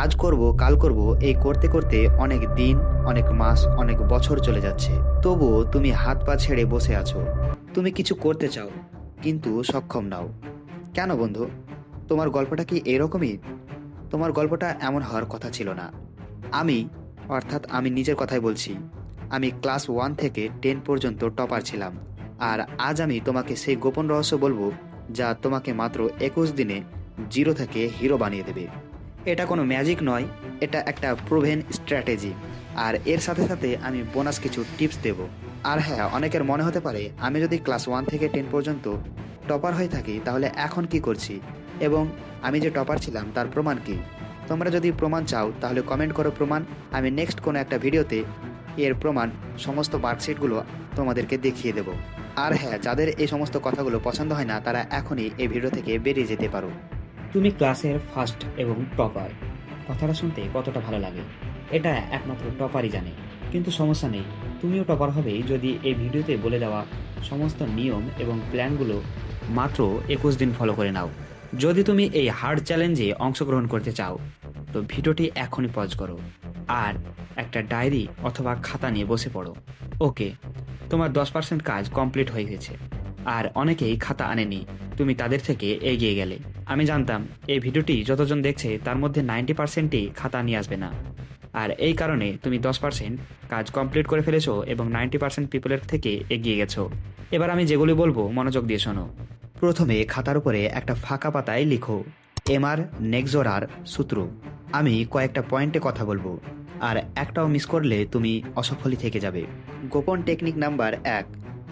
আজ করব কাল করব এই করতে করতে অনেক দিন, অনেক মাস, অনেক বছর চলে যাচ্ছে। তবুও তুমি হাত পা ছেড়ে বসে আছো। তুমি কিছু করতে চাও কিন্তু সক্ষম নাও। কেন বন্ধু? তোমার গল্পটা কি এরকমই? তোমার গল্পটা এমন হওয়ার কথা ছিল না। আমি, অর্থাৎ আমি নিজের কথাই বলছি। আমি ক্লাস 1 থেকে 10 পর্যন্ত টপার ছিলাম। আর আজ আমি তোমাকে সেই গোপন রহস্য বলবো, যা তোমাকে মাত্র 21 দিনে জিরো থেকে হিরো বানিয়ে দেবে। এটা কোনো ম্যাজিক নয়, এটা একটা প্রুভেন স্ট্র্যাটেজি। আর এর সাথে সাথে আমি বোনাস কিছু টিপস দেব। আর হ্যাঁ, অনেকের মনে হতে পারে আমি যদি ক্লাস 1 থেকে 10 পর্যন্ত টপার হয়ে থাকি তাহলে এখন কি করছি, এবং আমি যে টপার ছিলাম তার প্রমাণ কি। তোমরা যদি প্রমাণ চাও তাহলে কমেন্ট করো প্রমাণ। আমি নেক্সট কোনো একটা ভিডিওতে এর প্রমাণ, সমস্ত মার্কশিটগুলো তোমাদেরকে দেখিয়ে দেব। আর হ্যাঁ, যাদের এই সমস্ত কথাগুলো পছন্দ হয় না তারা এখনই এই ভিডিও থেকে বেরিয়ে যেতে পারো। তুমি ক্লাসের ফার্স্ট এবং টপার, কথাটা শুনতে কতটা ভালো লাগে এটা একমাত্র টপারই জানে। কিন্তু সমস্যা নেই, তুমিও টপার হবেই যদি এই ভিডিওতে বলে দেওয়া সমস্ত নিয়ম এবং প্ল্যানগুলো মাত্র 21 দিন ফলো করে নাও। যদি তুমি এই হার্ড চ্যালেঞ্জে অংশগ্রহণ করতে চাও তো ভিডিওটি এখনই পজ করো আর একটা ডায়েরি অথবা খাতা নিয়ে বসে পড়ো। ওকে, তোমার 10% কাজ কমপ্লিট হয়ে গেছে। আর অনেকেই খাতা আনেনি, তুমি তাদের থেকে এগিয়ে গেলে। আমি জানতাম এই ভিডিওটি যতজন দেখছে তার মধ্যে 90%ই খাতা নিয়ে আসবে না। আর এই কারণে তুমি 10% কাজ কমপ্লিট করে ফেলেছো এবং 90% পিপলের থেকে এগিয়ে গেছো। এবার আমি যেগুলি বলবো মনোযোগ দিয়ে শোনো। প্রথমে খাতার উপরে একটা ফাঁকা পাতায় লিখো এমআর নেক্সোরার সূত্র। আমি কয়েকটা পয়েন্টে কথা বলবো, আর একটাও মিস করলে তুমি অসফলই থেকে যাবে। গোপন টেকনিক নাম্বার 1,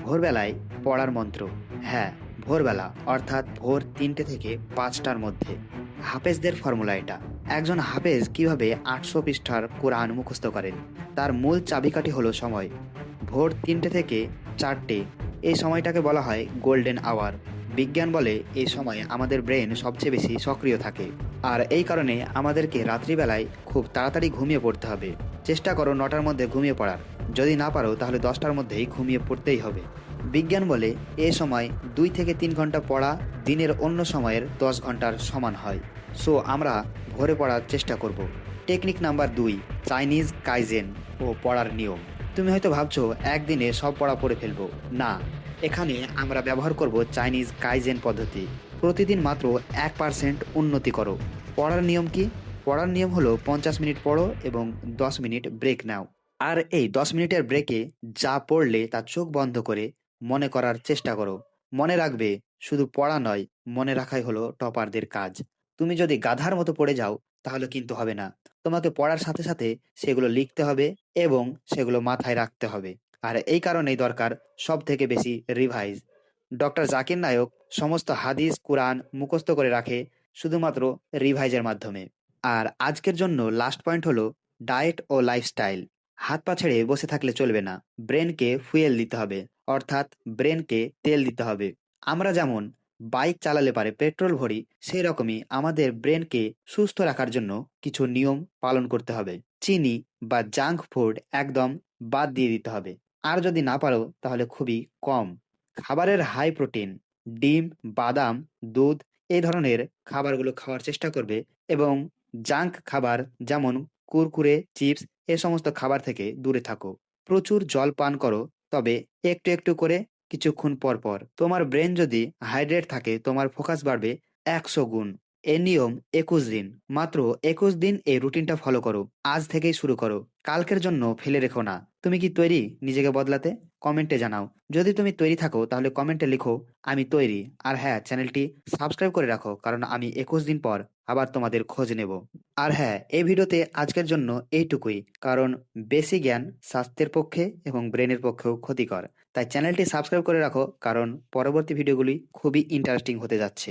ভোরবেলায় পড়ার মন্ত্র। হ্যাঁ, ভোরবেলা, অর্থাৎ ভোর 3টে থেকে 5টার মধ্যে। হাফেজদের ফর্মুলা এটা। একজন হাফেজ কিভাবে 800 পৃষ্ঠার কোরআন মুখস্থ করেন তার মূল চাবিকাঠি হলো সময়। ভোর 3টে থেকে 4টে, এই সময়টাকে বলা হয় গোল্ডেন আওয়ার। বিজ্ঞান বলে এই সময় আমাদের ব্রেন সবচেয়ে বেশি সক্রিয় থাকে। আর এই কারণে আমাদেরকে রাত্রিবেলায় খুব তাড়াতাড়ি ঘুমিয়ে পড়তে হবে। চেষ্টা করো 9টার মধ্যে ঘুমিয়ে পড়ার। যদি না পারো তাহলে 10টার মধ্যেই ঘুমিয়ে পড়তেই হবে। বিজ্ঞান বলে এই সময় 2 থেকে 3 ঘন্টা পড়া দিনের অন্য সময়ের 10 ঘন্টার সমান হয়। সো আমরা ভোরে পড়ার চেষ্টা করব। টেকনিক নাম্বার 2, চাইনিজ কাইজেন ও পড়ার নিয়ম। তুমি হয়তো ভাবছো একদিনে সব পড়া পড়ে ফেলবো। না, এখানে আমরা ব্যবহার করব চাইনিজ কাইজেন পদ্ধতি। প্রতিদিন মাত্র 1% উন্নতি করো। পড়ার নিয়ম কি? পড়ার নিয়ম হলো 50 মিনিট পড়ো এবং 10 মিনিট ব্রেক নাও। আর এই 10 মিনিটের ব্রেকে যা পড়লে তা চোখ বন্ধ করে মনে করার চেষ্টা করো। মনে রাখবে, শুধু পড়া নয়, মনে রাখাই হলো টপারদের কাজ। তুমি যদি গাধার মতো পড়ে যাও তাহলে কিন্তু হবে না। তোমাকে পড়ার সাথে সাথে সেগুলো লিখতে হবে এবং সেগুলো মাথায় রাখতে হবে। আর এই কারণেই দরকার সব থেকে বেশি রিভাইজ। ডক্টর জাকির নায়ক সমস্ত হাদিস কুরআন মুখস্থ করে রাখে শুধুমাত্র রিভাইজের মাধ্যমে। আর আজকের জন্য লাস্ট পয়েন্ট হলো ডায়েট ও লাইফস্টাইল। হাত পা ছেড়ে বসে থাকলে চলবে না। ব্রেনকে ফুয়েল দিতে হবে, অর্থাৎ ব্রেনকে তেল দিতে হবে। আমরা যেমন বাইক চালালে পারে পেট্রোল ভরি, সেই রকমই আমাদের ব্রেনকে সুস্থ রাখার জন্য কিছু নিয়ম পালন করতে হবে। চিনি বা জাঙ্ক ফুড একদম বাদ দিয়ে দিতে হবে। আর যদি না পারো তাহলে খুবই কম। খাবারের হাই প্রোটিন, ডিম, বাদাম, দুধ, এই ধরনের খাবারগুলো খাওয়ার চেষ্টা করবে। এবং জাঙ্ক খাবার যেমন কুরকুরে, চিপস, এ সমস্ত খাবার থেকে দূরে থাকো। প্রচুর জল পান করো, তবে একটু একটু করে, কিছুক্ষণ পর পর। তোমার ব্রেন যদি হাইড্রেট থাকে তোমার ফোকাস বাড়বে 100 গুণ। এ নিয়ম 21 দিন, মাত্র 21 দিন এই রুটিনটা ফলো করো। আজ থেকেই শুরু করো, কালকের জন্য ফেলে রেখো না। তুমি কি তৈরি নিজেকে বদলাতে? কমেন্টে জানাও। যদি তুমি তৈরি থাকো তাহলে কমেন্টে লিখো আমি তৈরি। আর হ্যাঁ, চ্যানেলটি সাবস্ক্রাইব করে রাখো, কারণ আমি 21 দিন পর আবার তোমাদের খোঁজ নেব। আর হ্যাঁ, এই ভিডিওতে আজকের জন্য এইটুকুই, কারণ বেশি জ্ঞান স্বাস্থ্যের পক্ষে এবং ব্রেনের পক্ষেও ক্ষতিকর। তাই চ্যানেলটি সাবস্ক্রাইব করে রাখো, কারণ পরবর্তী ভিডিওগুলি খুবই ইন্টারেস্টিং হতে যাচ্ছে।